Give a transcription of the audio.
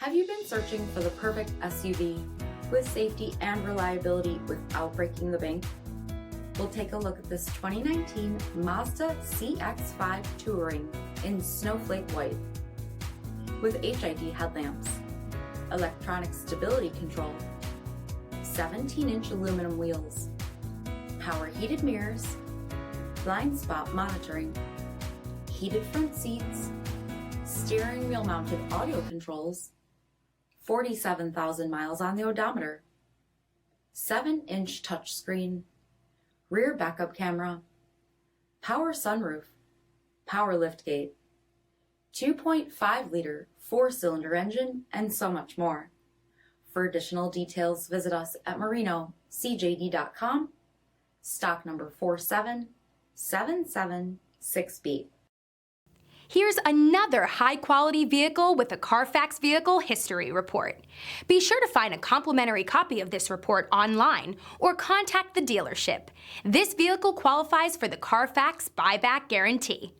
Have you been searching for the perfect SUV with safety and reliability without breaking the bank? We'll take a look at this 2019 Mazda CX-5 Touring in Snowflake White. With HID headlamps, electronic stability control, 17-inch aluminum wheels, power heated mirrors, blind spot monitoring, heated front seats, steering wheel mounted audio controls, 47,000 miles on the odometer, 7-inch touchscreen, rear backup camera, power sunroof, power liftgate, 2.5-liter 4-cylinder engine, and so much more. For additional details, visit us at MarinoCJD.com, stock number 47776B. Here's another high-quality vehicle with a CARFAX Vehicle History Report. Be sure to find a complimentary copy of this report online or contact the dealership. This vehicle qualifies for the CARFAX Buyback Guarantee.